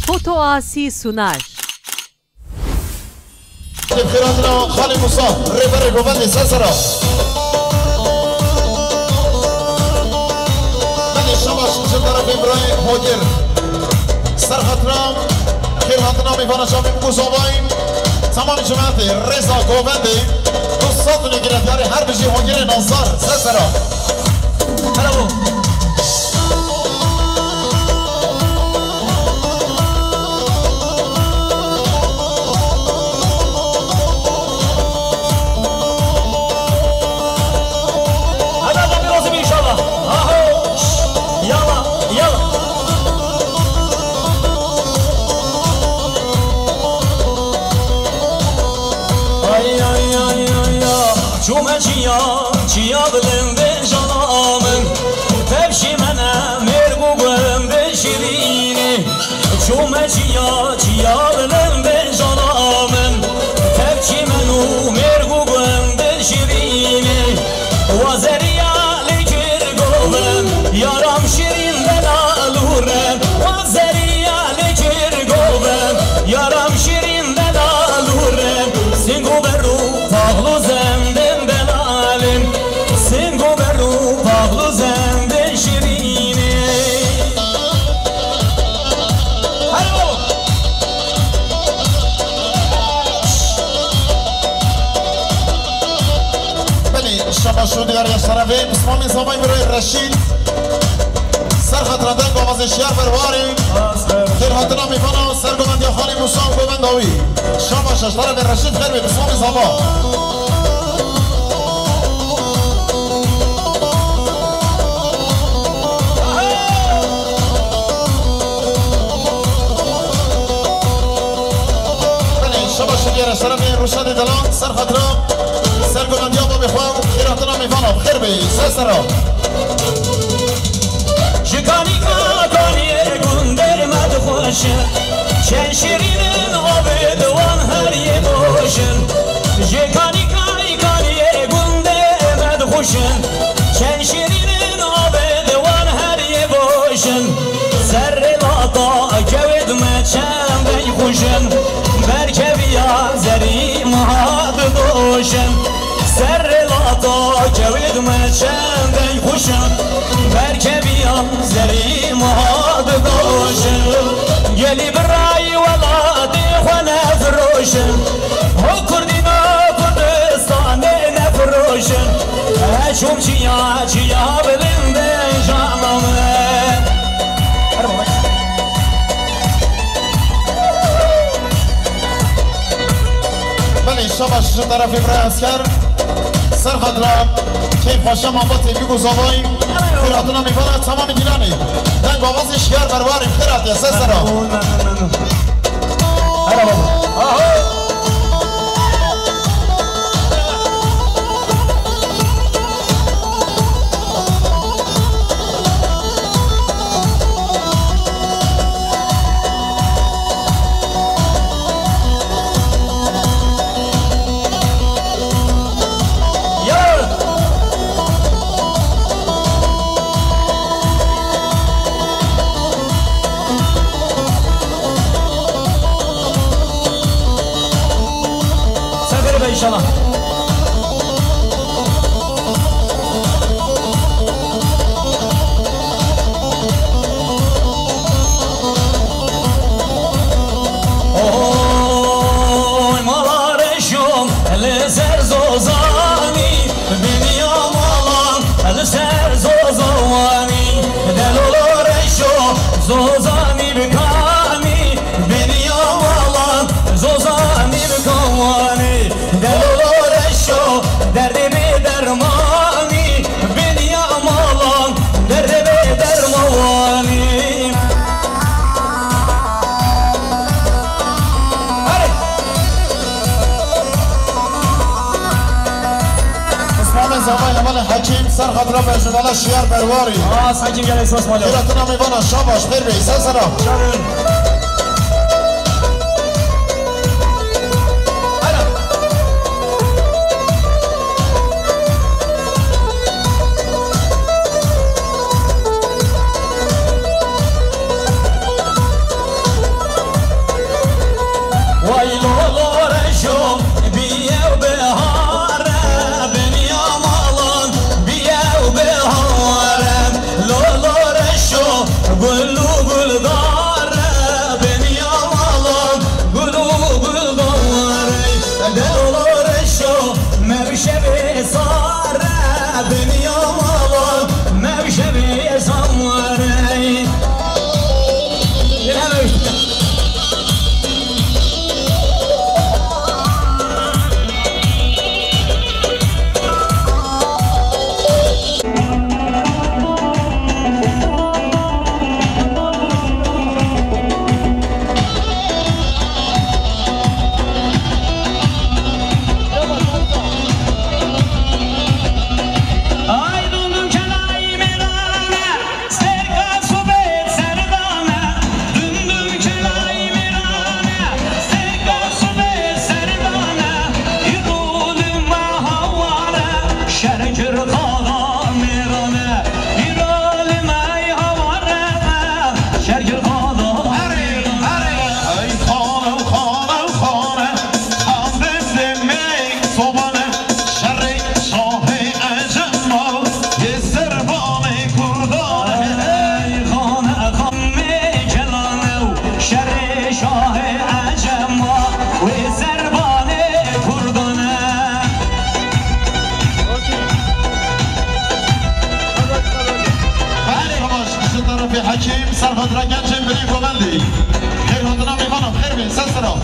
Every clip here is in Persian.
Foto Asi sunar. خیراتنا خالی موسا ریبر گوبندی سسرا من شما شمشن طرف ابراهیم هوگر سرخطرام خیراتنا میفانا شما میگوزاواییم تمام جماعتی رضا گوبندی دوستاتونی گرفتاری هر بجی هوگر نازار سسرا هلو Cuma ciya bilim ben canamın Tevşi mene mergugum ben şirini Cuma ciya bilim ben canamın Tevşi menu mergugum ben şirini Vazeriya lekir govem Yaram şirin ben alurem Vazeriya lekir govem Yaram şirin ben alurem Singu beru tağlu zemde شما دیگر یشترفه بسمامی زمانی برای رشید سرخطرندن گامز شیار برواری خیر حتنا میفانا سرگومندی خالی موسام گومنداوی شما ششترف رشید خیر بی بسمامی زمان شما شدیر اشترفه روشد دلان سرخطرم سرگومندی ها با بخواه خیراتنا میفانم خیر بی سسرا شکانی کانی گنده مد خوشه چن شیرین آب دوان هر یه باشن شکانی کانی گنده مد خوشه چن شیرین آب دوان هر یه باشن سر لاتا کود مچم بی خوشن مرکبیا زری مهاد دوشن سر لاتا کود مچم بی خوشن مرکبیا زری مهاد دوشن گلی برای ولادی خو نفروشن او کردینا کردستان نفروشن چوم چیا بلیم به جانمه شما شش طرف ابراهیم اسکر سرخطرم کیف خوشه ما با تیوی گذاواییم خیراتنا میفاند تمام گیرانی دنگ آواز شیار برواریم خیرات یا سسرا هلا بابا İnşallah. Oy malareşum el ser zozani Dünyam alan el ser zozani Del olareşum zozani bikani Dünyam alan zozani bikani Deloloreşo derdi bir dermani Beni yamalan derdi bir dermani اسمان زمان اول حکیم سرخطرم بجنالا شیار برواری حکیم گل اساس مالی خیراتنا میوانا شاباش خیر بی سسرا gülü güldare beni yamalan gülü güldare delolur eşo mevşebi sare beni yamalan mevşebi sare حکیم سرخط را گنجم بریم گوبندی خیر هاتنا میخوانم خیر بین سسرا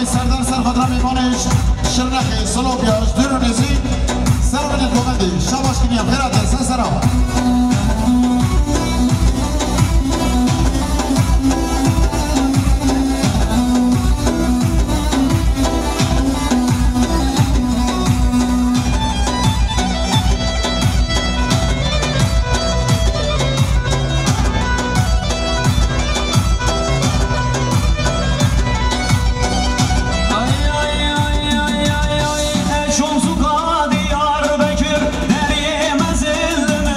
سردار سرخط را میمانش شرنخی سلوپیاش درونیزی سرمانی کومندی شباش کنیم خیرات سرسرام Şomsu kadı yar bekir, derye mezildim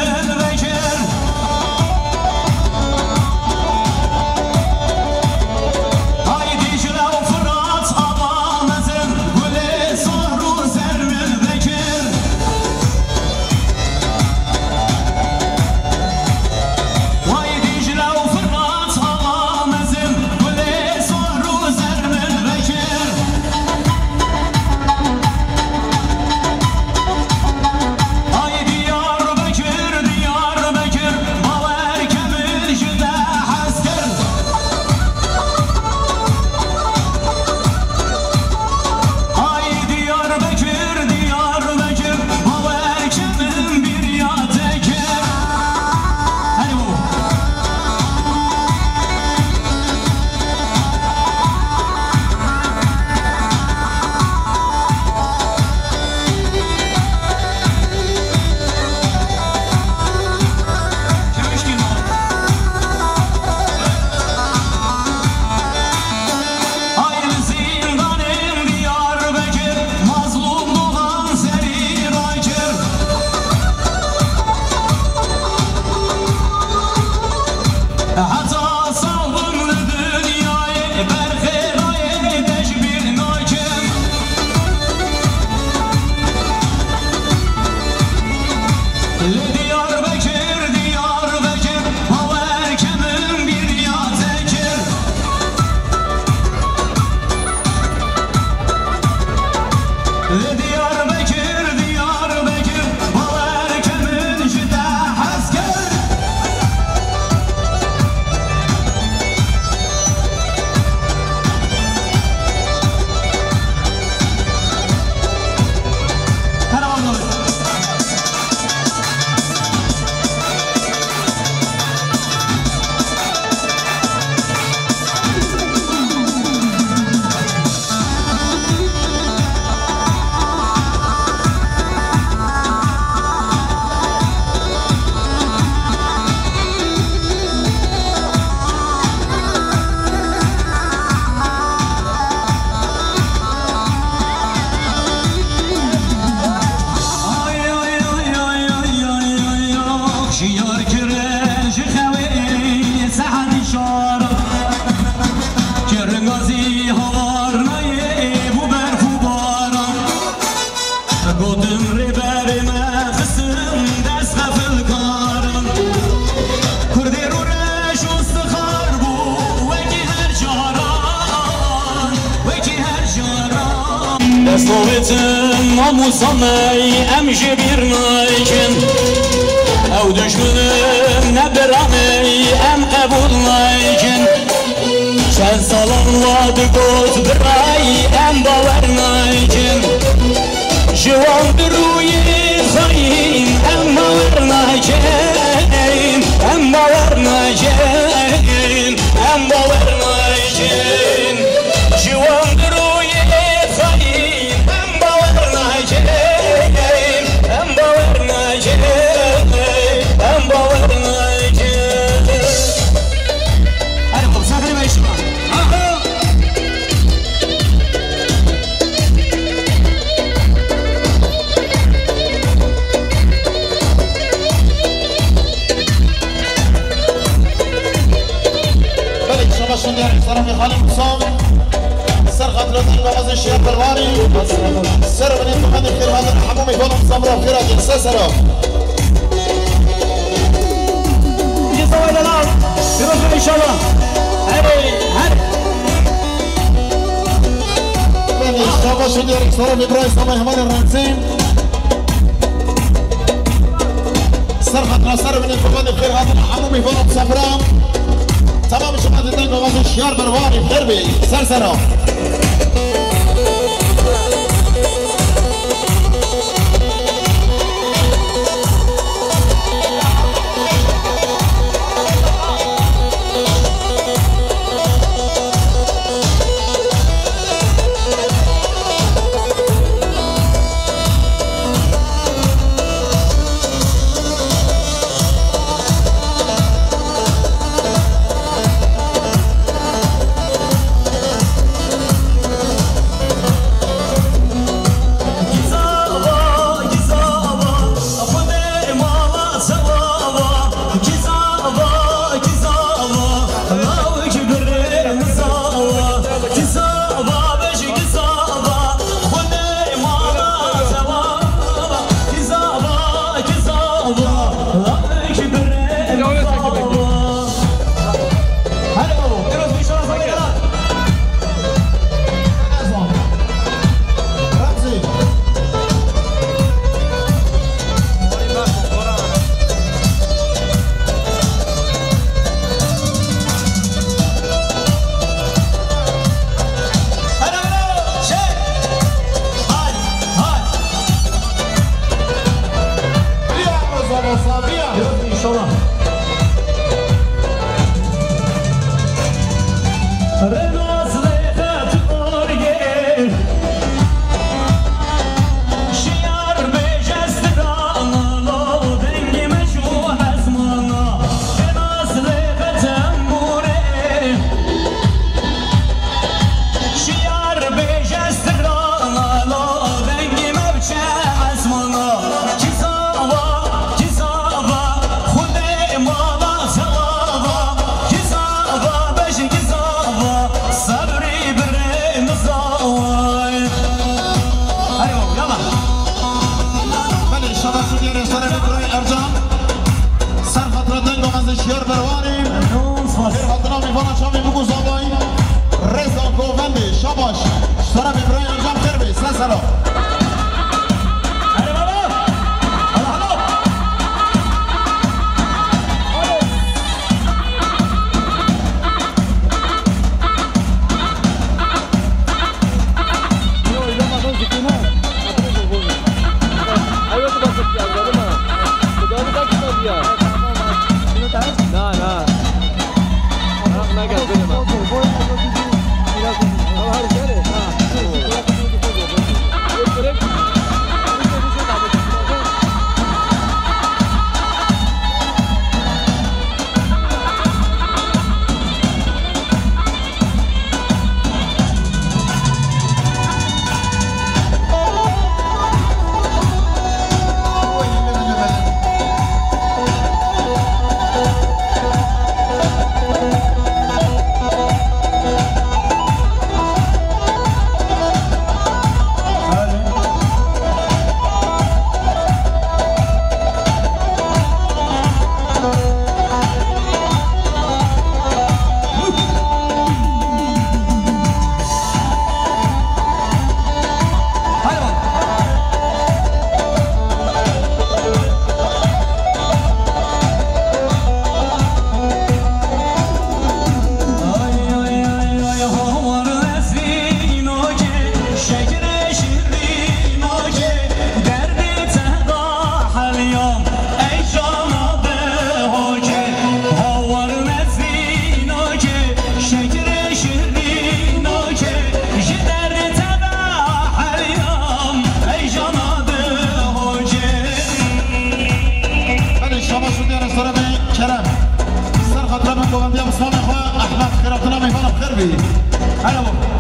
دستوبتن ناموسامي امشي بيرنايكن او دشمنم نبرامي ام قبول نايكن چند سالان واد گوت برای ام باور نايكن جوان بروی خواهیم ام باور نايكن ام باور نايكن ام باور نايكن جوان بروی خواهیم ام باور نايكن ام باور نايكن ام باور نايكن هر خب سخری بایشیم شنير طرف خالد مصاب سر خطرتين بغاز الشيخ بالواري سر بني محمد خير هذا الحمومي فضل صبره خيرات السسره جزاء الى الارض يروح ان شاء الله هاي بني شباب شنير طرف ابراهيم سامي حمد الرنسيم سر خطره سر بني محمد خير هذا الحمومي فضل صبره تمام شباب الدنيا غاز الشيار بالواري خربي سرسره شير برواني خير حضنا ميفانا شامي بوكو زاباي رزا كوفندي شاباش اشترى بإبراهيم أرجام خربي سلسلة شام میفانم بخیر بی هلا بو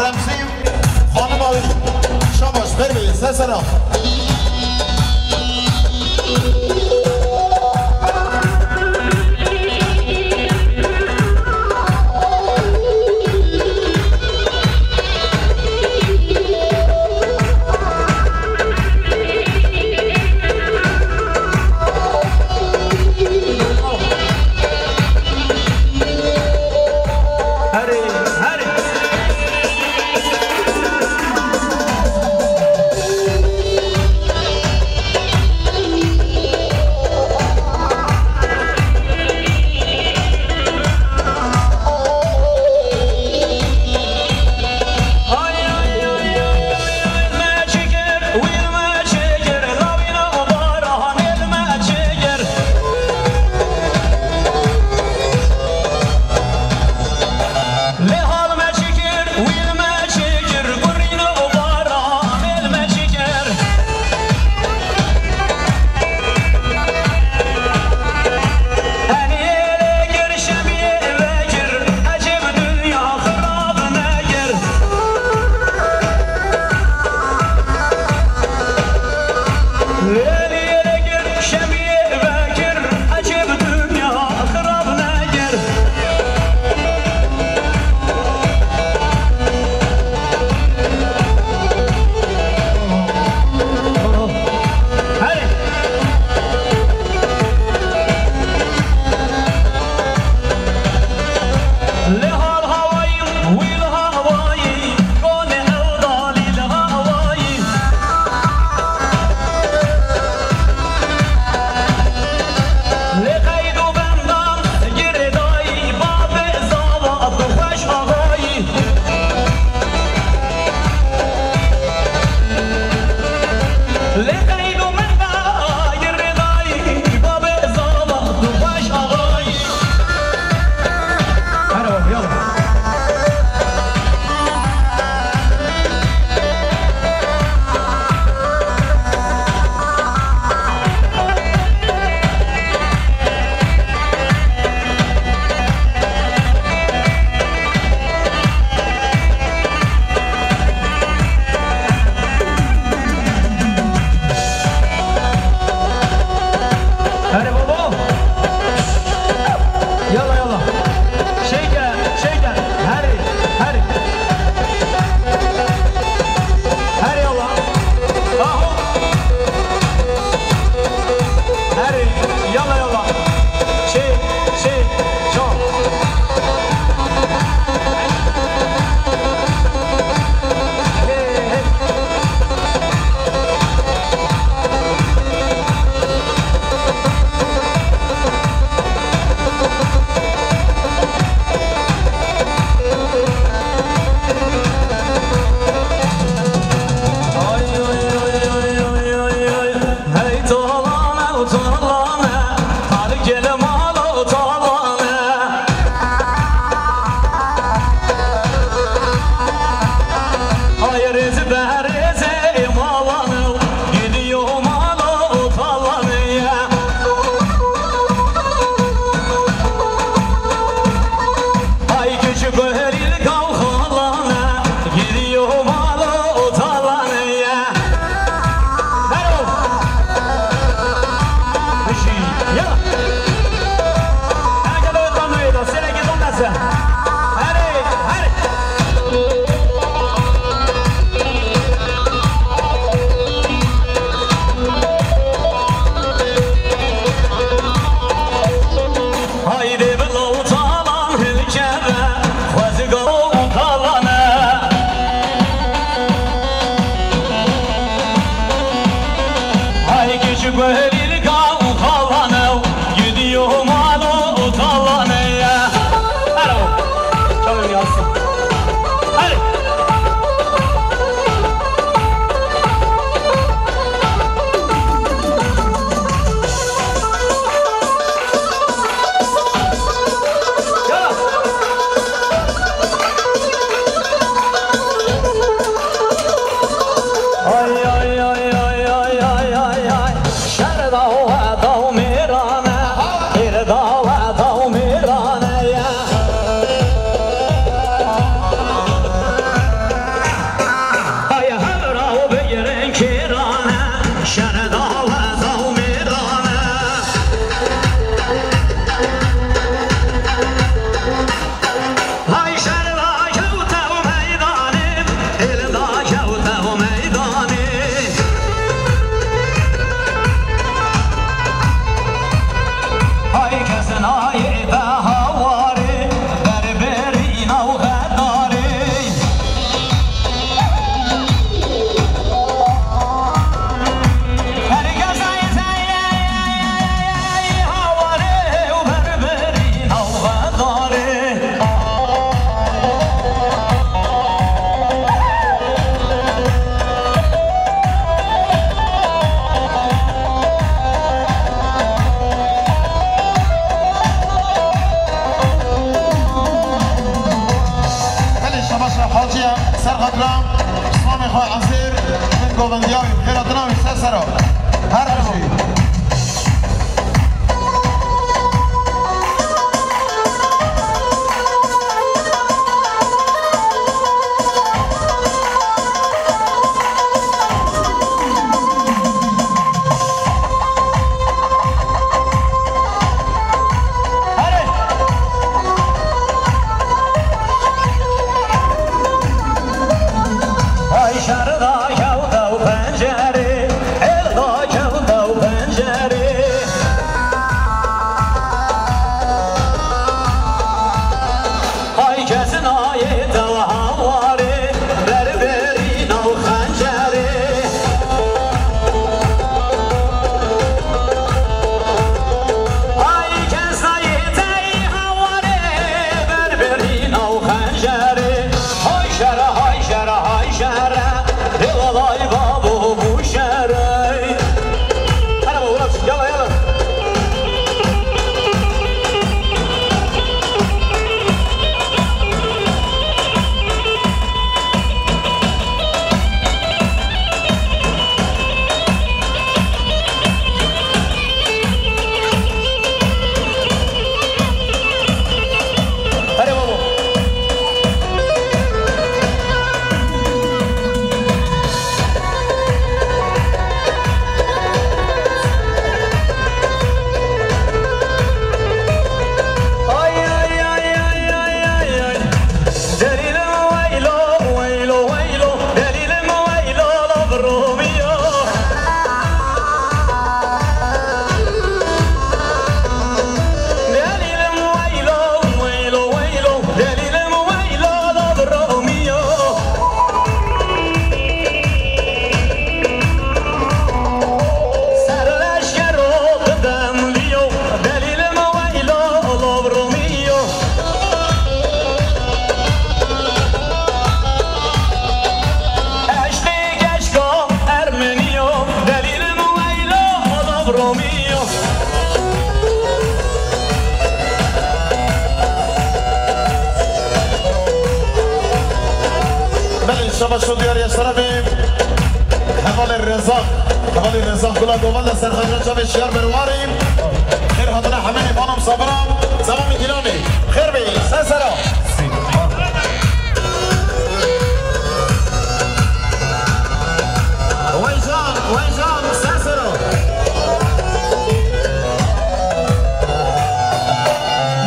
رمزی خانم آوی شماش بروید سه سلام شو ديار يا شرفي حوالي الرزاق كلها دوبل سرخان شاف الشيار برواري خير هذنا حميني بانم صبرام سلام كيلوني خير بي سلام ويزان ساسرو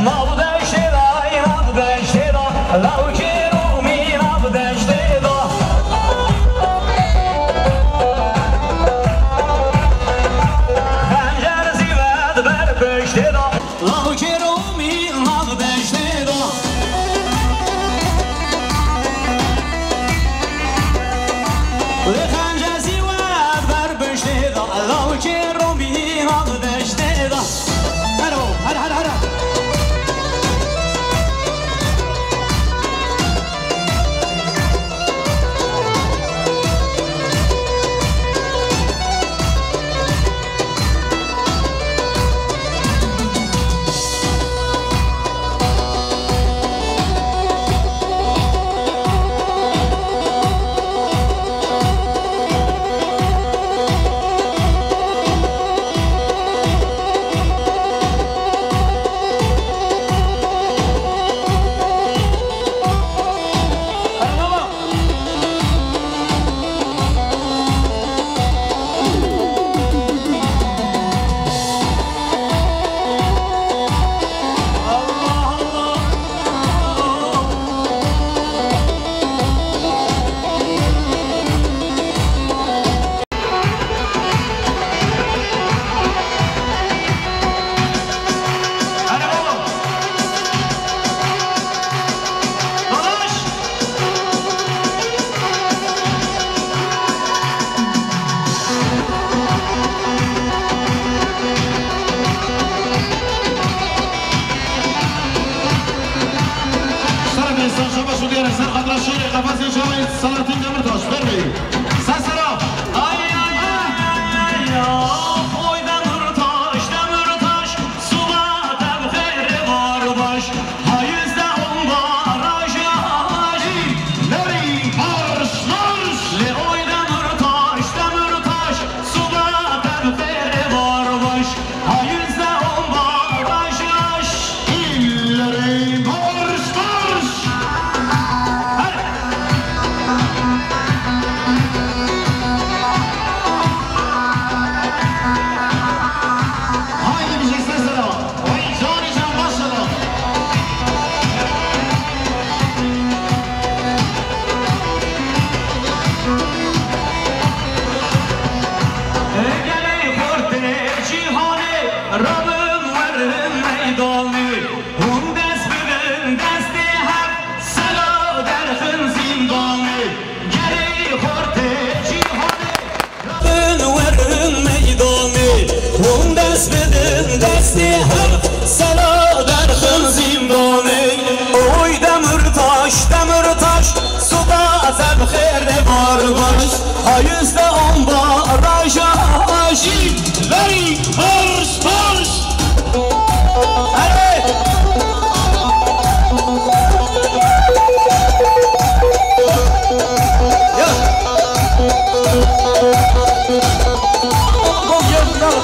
ما بدأ شيرا لو كيرو مي ما بدأ شيرا خنجر زياد بربش شيرا لو كيرو مي ما بدأ شيرا سر خاطر شیر قفص جوای سلاطین دمرتاش بروی سسرا Ay ay ay ay oy demir taş suda tebxiri var baş hayızda on baraj نری مارش مارش Le oy demir taş suda tebxiri var baş hayızda on baraj ایلری مارش مارش haydi bir şey sesler vay cani can başladı Geli xorte cihane Rabbim verin meydanı Hun desbidin desti hep Selo derxin zindanı Geli xorte cihane Rabbim verin meydanı Hun desbidin desti hep Selo derxin zindanı Oy demir taş Suda tebxiri var baş Hayızda on baraj Leri marş marş Hey! Ya! Go gel gel.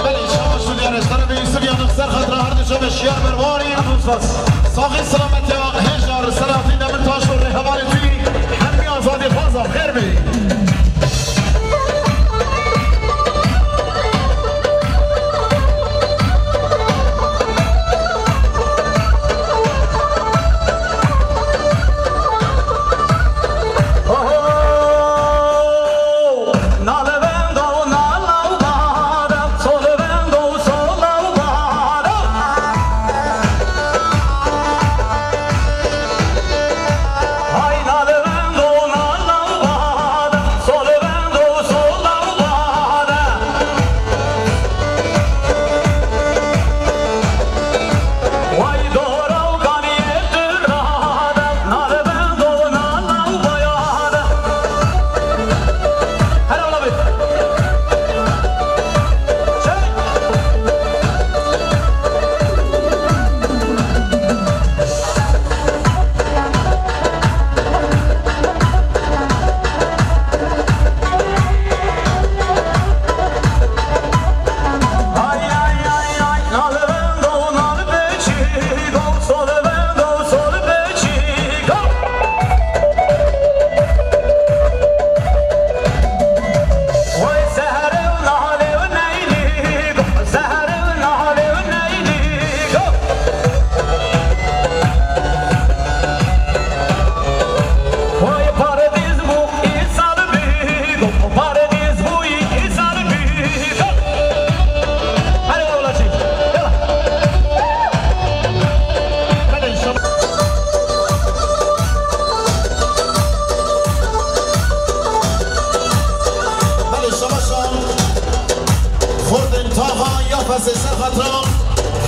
بله شما شدی ارشتر به یوسف یا نخسر خاطر هر دو شب شیار برواری ساقی سلامتی و هشار سلاطین دمرتاش و رهواری توی همی آزادی فازا خیر بی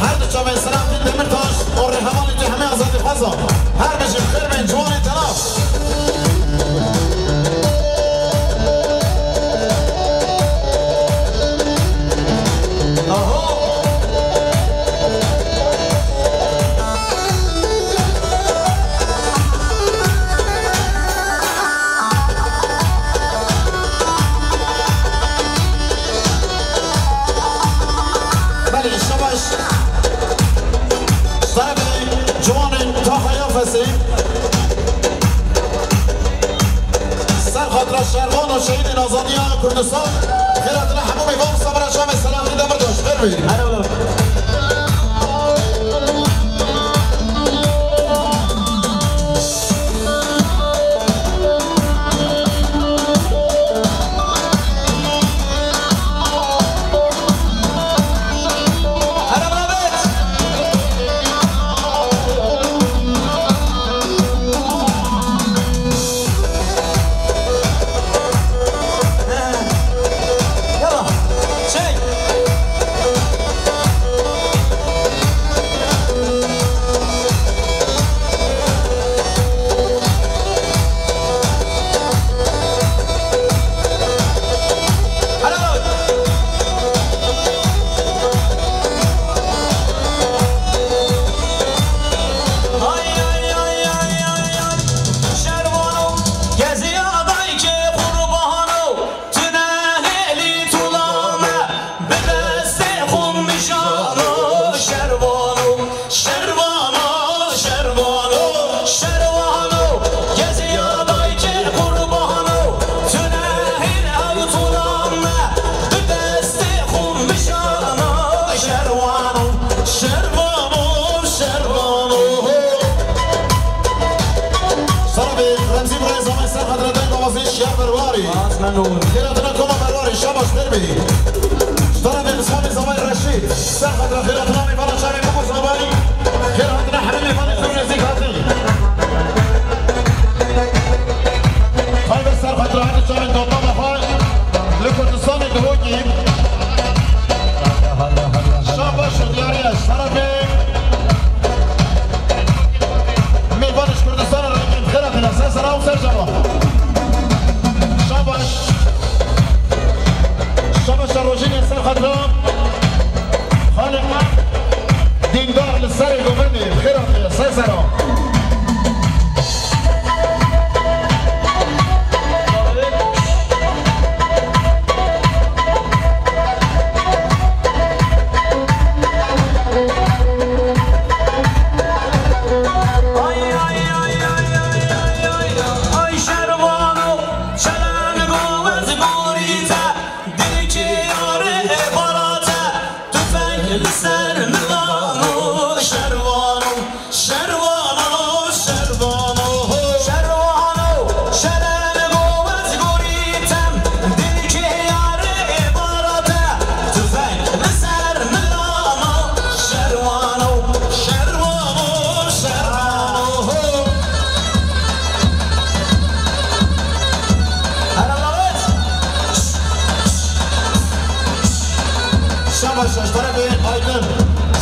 هر دو چاوه سلاطین دمرتاش و رهواری توی همه آزادی فازا هر بشیم خیر من جوان جناب سر خاطر شهروان و شهید آزادی کردستان خیرات حموم امام صبر شام سلاطین دمرتاش خیر بی ممنون. خیراتنا کما مرواری شاباش دربی. طرف مسلم زمان رشید. سرخط را خیراتنا می‌برد شامی بخوز زبانی. خیراتنا همه می‌برد خون نزدیکاتی. قلب سرخط را هنوز شامی دوتا مخواه. لکردستان دوگی. شاباش دیاریش طرف می‌بردش کردستان را می‌گیم خیراتنا سرسرا و سرجوا. شاباش. شاباش روشین سرخط را خالق دیندار لسر گوبندی خیرات سرسرا.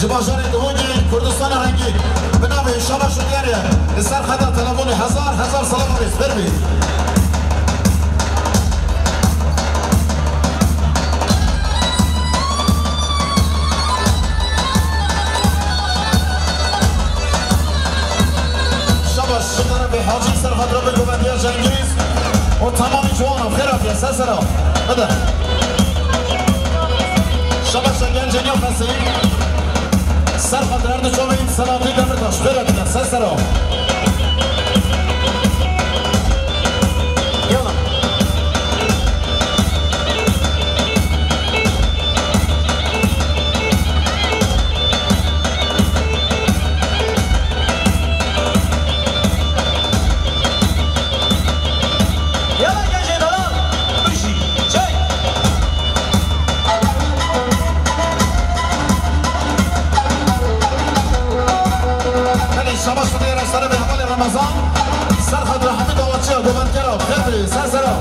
جبازان دوگی کردستان رنگی به نام شاباش دیاریه سر خدا تلفن هزار سلام علیکم بربی شاباش شدن به حاجی سر خدا به گوبندیا جنگیز و تمام جوان خیرات سرسرا بده شاباش گنجنیا فسی سرخط رد جامعین سلامی دمرداش خیراتنا سرسرا یالا Yalla gece dolan. Üşü. Çay. شاباش دیار سر به حال رمضان سرخط را همه دعوتچی ها گوبند کرا خیلی سرسرا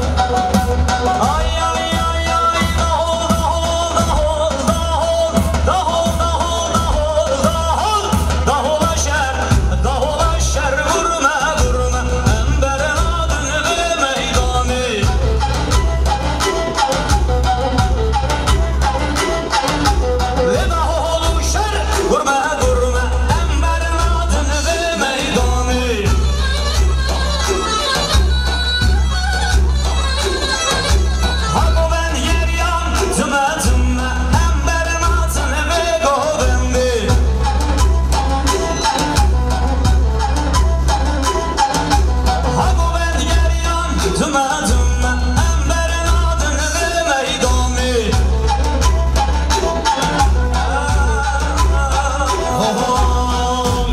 Ay ay ay ay dahol dahol dahol dahol dahol dahol dahol dahol aşer vurma vurma emberin adını ve meydanı ve dahol aşer vurma vurma emberin adını ve meydanı Hagoven yer yan tüme tüme emberin adını ve govendi Hagoven yer yan tüme tüme emberin adını ve meydanı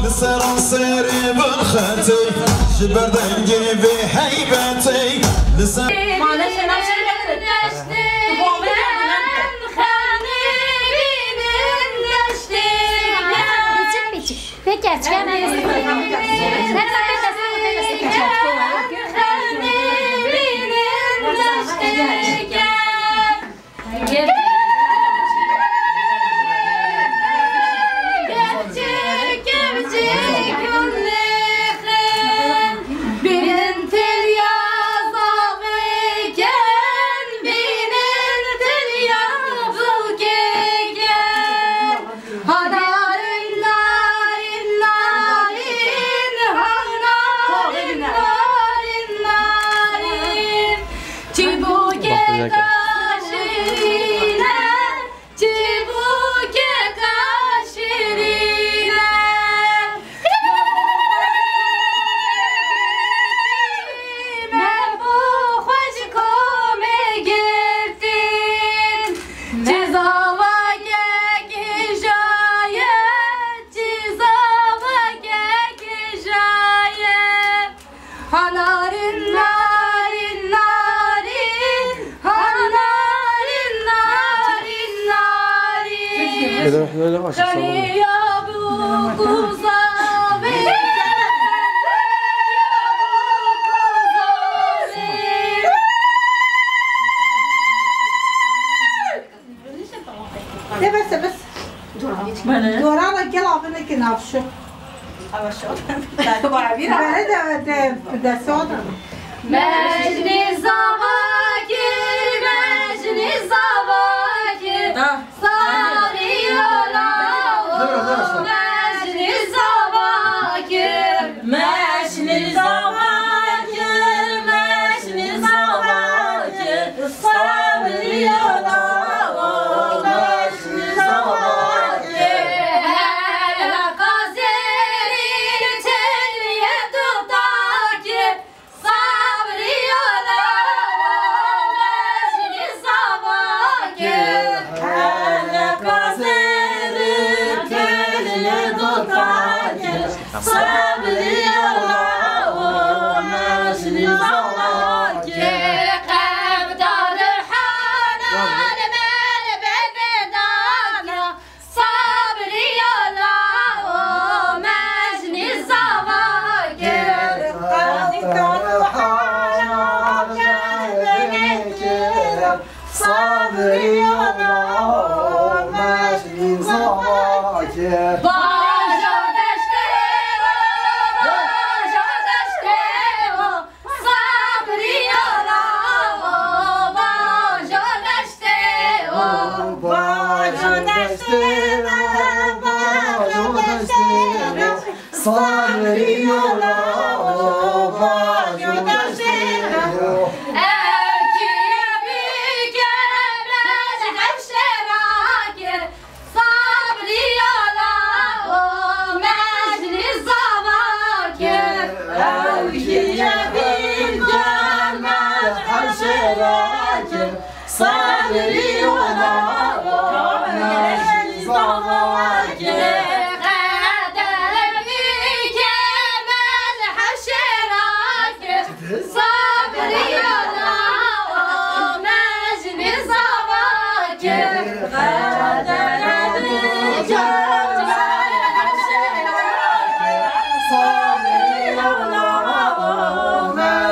لسران سری بالخطی جبردنگی به حیبتی لسر Hadarin narin narin Öyle başa بس دوران الجلع بنك نافشو ده صودا مجني زواكر مجني زواكر صاري ولا مجني زواكر مجني زواكر مجني زواكر صاري ولا مجني زواكر هلا قازري تلي تطاكر صبري ولا مجني زواكر هلا قازري تلي تطاكر صبري ولا مجني زواكر قبدر حنان من بندانا صبري ولا مجني زواكر صبري الله ماشي زواجر باجا دشتيو صبري ولا باجا دشتيو صبري الله صبري ولا مجني زواجر قدمك ملح الشراكر صبري ولا مجني زواجر قدمك ملح الشراكر صبري ولا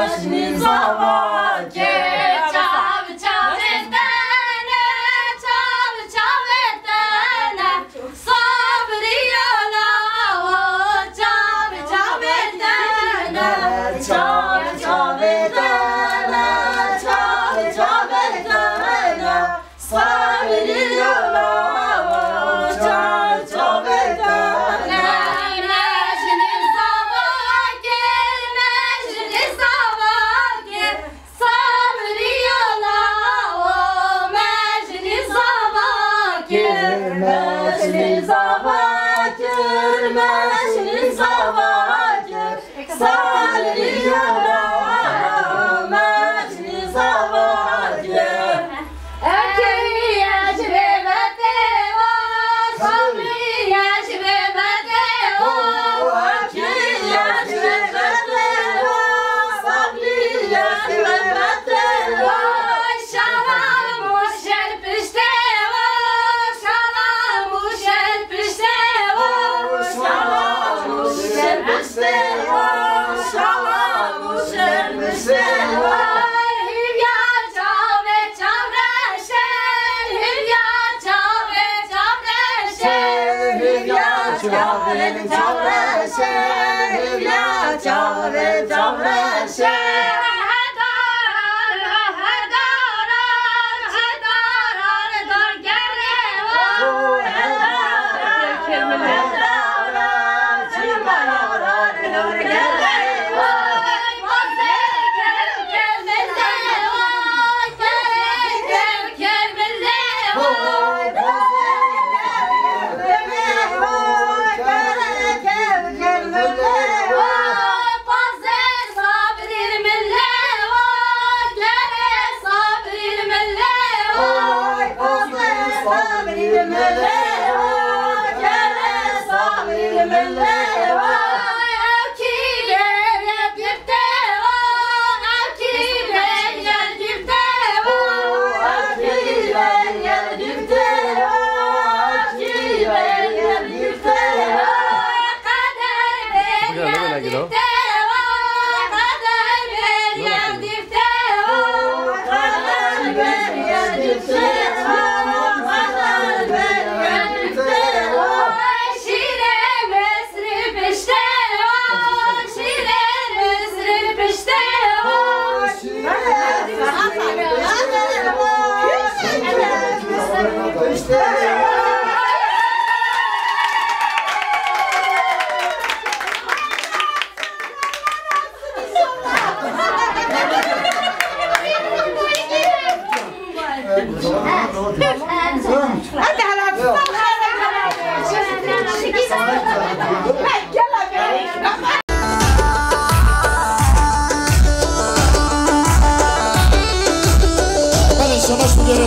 مجني زواجر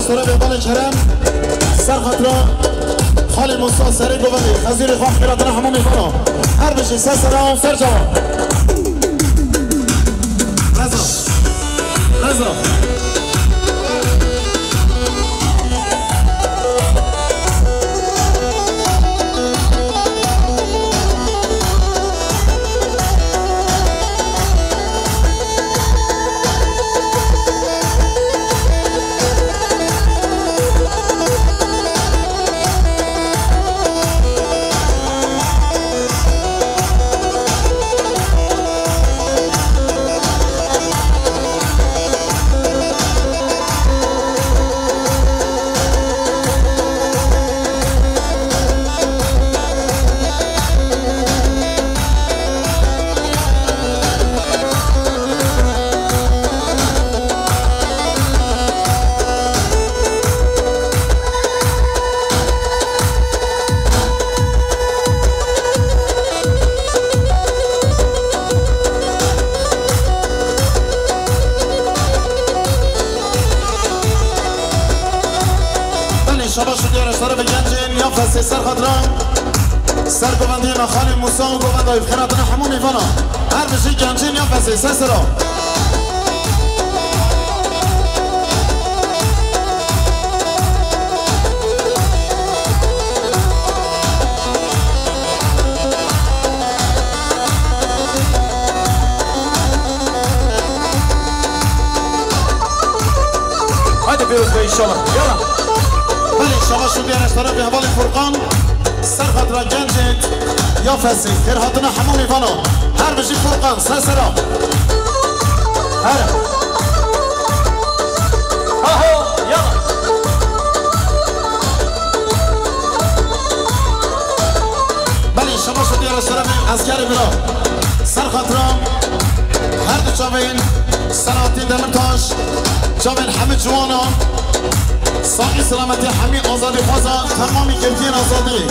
رستوران بيبال كرم سر خطرة خالي موسى سري قواني خزيري خواه خيراتنا حمامي فانا هر بشي سر سر جواب رضا سر خطران سر گوندی ما خالی موسی و گوندای خیراتنا حمومی فنا هر بشی گنجین یا فسی سسرا هادي بيروز ان شاء الله يلا بله شما شو بیان اشترا به حوال فرقان سر خطرا گنجید یا فسی خیراتنا حمومی فنا هر بشی فرقان سسرا هر اهو يلا بله شما شو بیان اشترا به ازگر برا سر خطرا هر دو چاوین سناتی دمرتاش چاوین همه جوانان ساقی سلامتی همین آزادی خوازا تمامی گرگین آزادی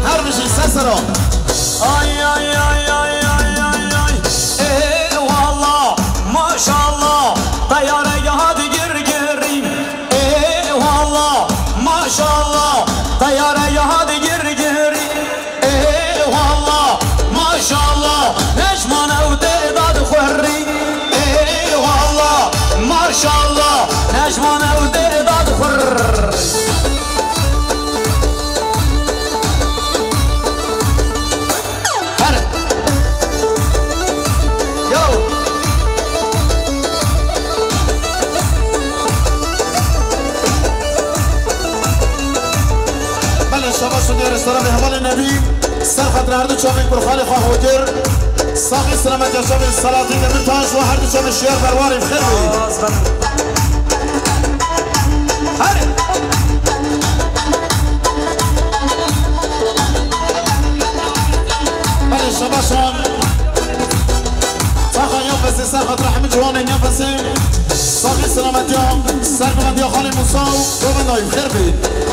هر بشی سسرا آی آی آی آی آی آی آی ای والله ماشاءالله طیاره یهادی گرگریم ای والله ماشاءالله طیاره یهادی گرگریم ای والله ماشاءالله نجمان او تعداد خوری ای والله ماشاءالله نجمان او تعداد خوری شما شدی رستوران به حوال نبی سر خطر هر دو چاوین پرخالی خواه وگر ساقی سلامت یا چاوین سلاطی دمین تاش و هر دو چاوین شیر برواری بخیر بید بله شما شان تاخان یا فسی سر خطر همین جوان یا فسی ساقی سلامت یا سر گوند یا خالی موسا و گوندای بخیر بید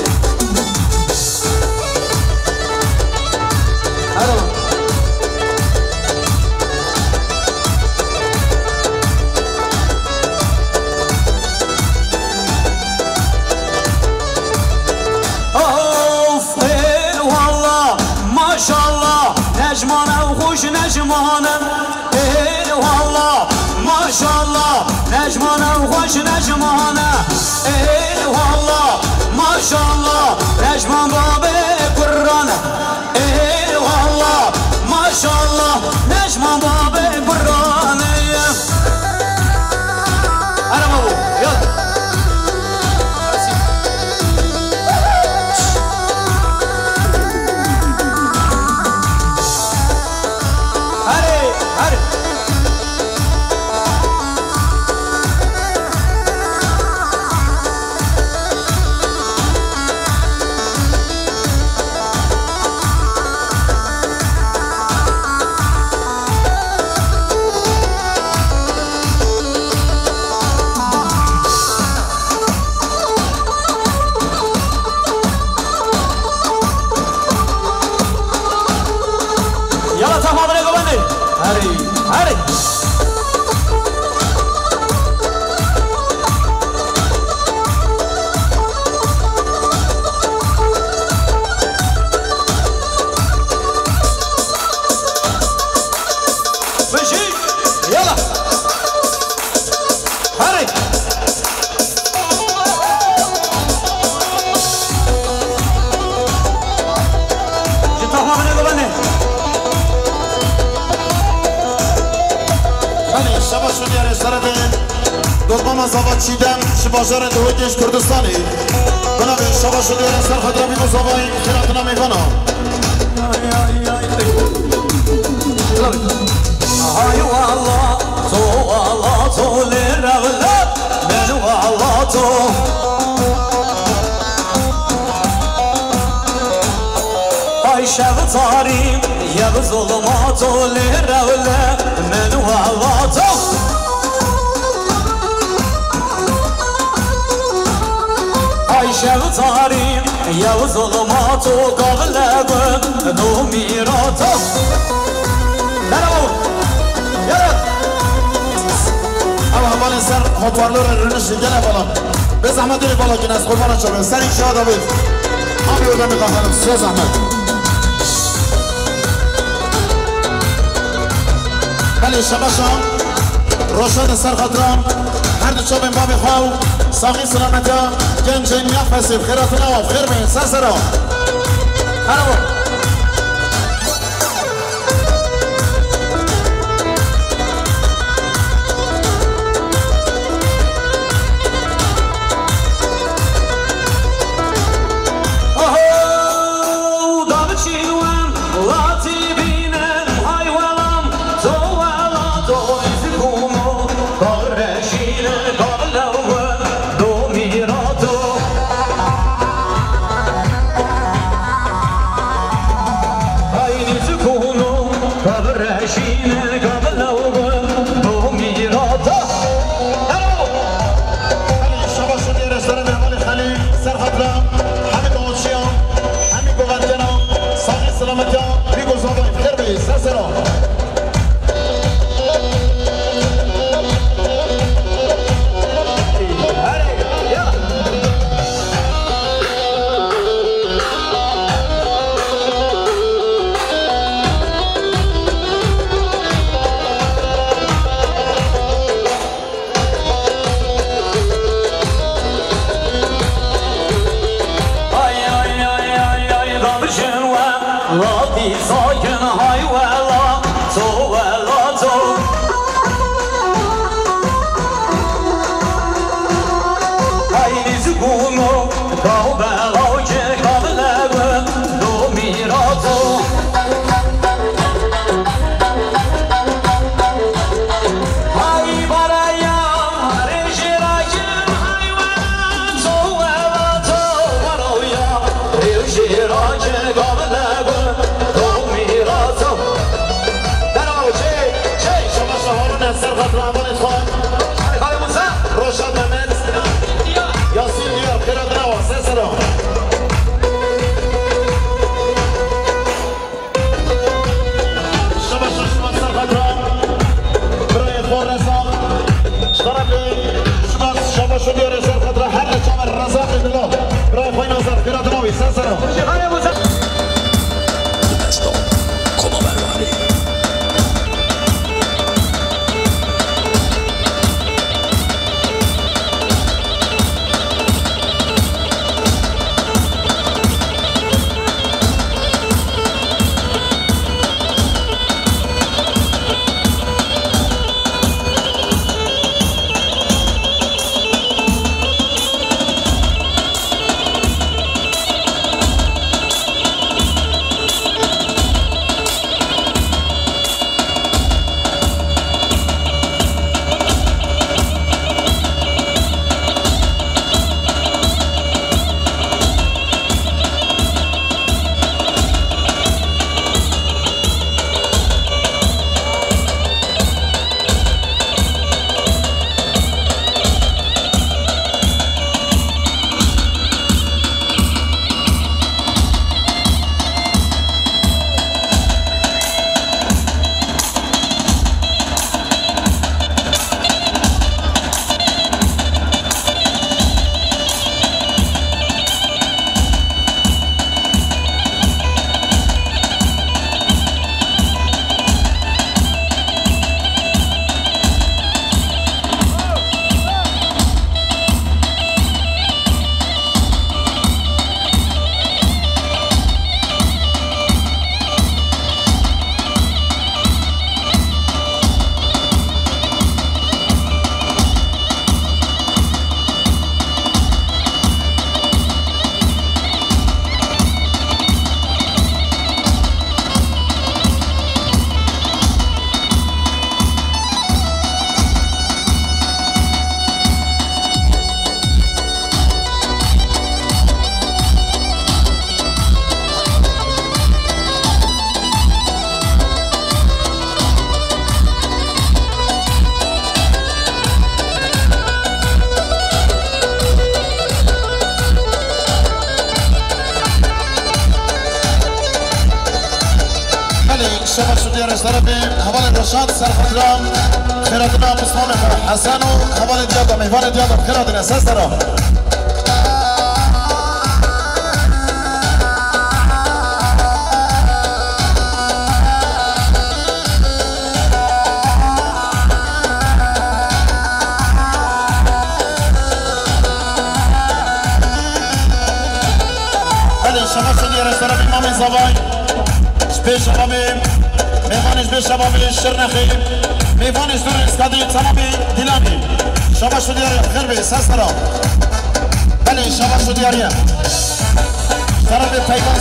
نجمانه و خوش نجمانه ای والله ماشاءالله نجمانه و خوش نجمانه ای والله ماشاءالله نجمان باب قرانه ای والله ماشاءالله نجمان باب قرانه انا بابو يلا شبا شدی رشتره دلمام زباد چیدم چه بازار دویدش کردستانی بنابراین شبا شدی رشتر خدرا بی مصابایی خیراتنا میکنم های والله تو والله تو لرولد من والله تو ای شب تاریم یک ظلمات و لرولد من والله تو ای شب تاریم یک ظلمات و قبل دو میراتو اول سر هوپارلور رنش گله بالا به زحمت داری بالا که از قربان شما سر این شاد آبید همه اوزا میخواهم سه زحمت بله شما شام روشن سر خطرام هر دو چوبین بابی خواو ساقی سلامت ها گنجین یا فسیب خیراتون آف خیر بین سر سر آف هر الشباب شو ديار اشتربي حوالي رشاد سرخدرام خيراتنا بسمان حسن وحوالي ديادة ميفان ديادة بخيراتنا اساس درام الشباب شو ديار اشتربي مامي زباي سبيش شبابي ميفانش به شبابی شرنخی میفانش دور اسکادی تمامی دیلامی شباب شو دیاری خیر به سسرا بله شباب شو دیاریه طرف پیکان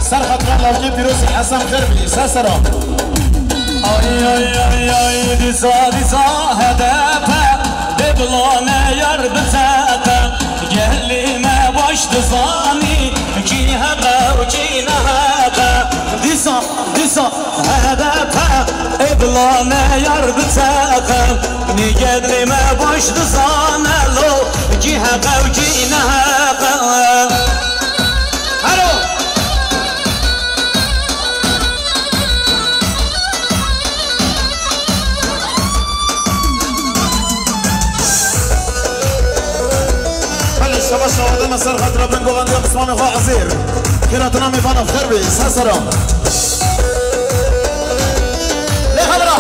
سر خاطران لوجی پیروز حسن خیر به سسرا آی آی آی آی دیسا هدفه دبلانه یار بزده گلime başlı zani ki hebe ki nehebe disa hedefe eblane yar bitekem ni gellime başlı zanelo ki hebe ki nehebe Halo شباب شهاده مسر خاطر من گوانده بسمان خواه عزیر خیراتنا میفانم خیر بی سسرام لی خبره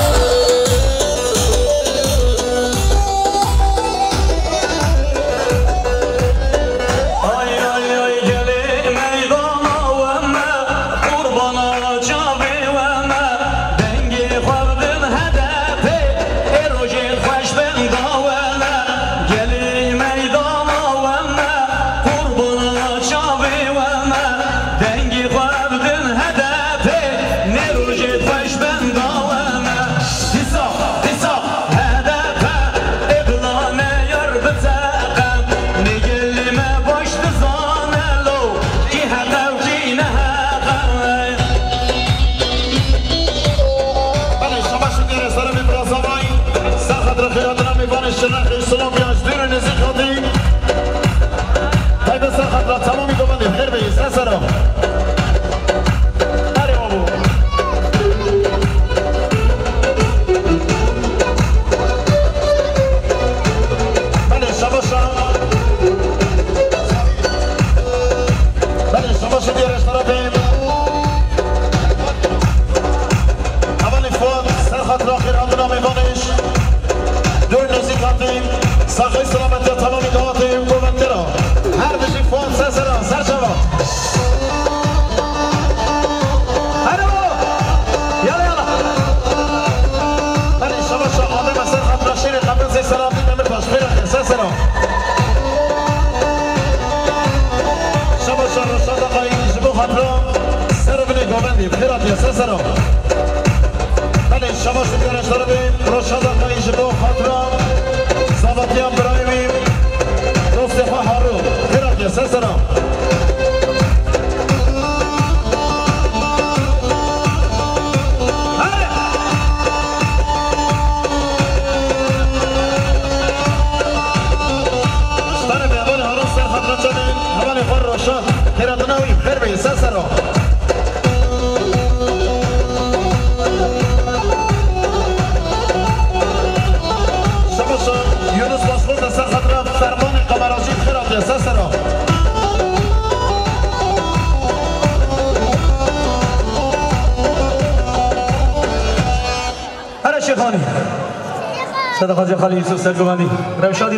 Ay ay ay geli meydana vemme Kurbana çavi vemme Dengi fardın hedefi Erojil feşben davele Geli meydana vemme Kurbana çavi vemme Dengi fardın hedefi Nerojil feşben davele Disa hedefe Eblane yar bitekem Ne gelime başlı zanelo Ki hedev ki nehebe بله شباب شو دیار سر می برازاوی سر خاطر خیراتنا میفانش شرنخی سلام بیاش دیر نزی خاطی تایب سر خاطر تمامی گوانده خیر بی سسرام هری بابو بله شباب شو دیار اشترابیم اولی فوق سر خاطر آخر آمدنا میوانش دور نزدیک هاتیم ساقه سلامتی تمامی دواتیم گوونده را هر بشی فوق سر جواب هرو یالا هری شباب آدم سر خاطر شیر قبل زی سلامی نمیر باش خیره سلام شباب رشاد آقایی جبو خاطر سر بینی گووندی خیراتی سلام بله شما شو دیارش داریم رشاد آقایی جبو خاطران زابطیان برایمیم دوست خواه هارو خیراتی سلام اشتر بیابان هارو سر خاطران چنین همان خور رشاد خیراتناوی خیر بی سلام یونس باسفور سر خاطر فرمان قمرازی خیرات یا سسرام هر شیخانی صدقات خالی یوسف سرگوانی روشادی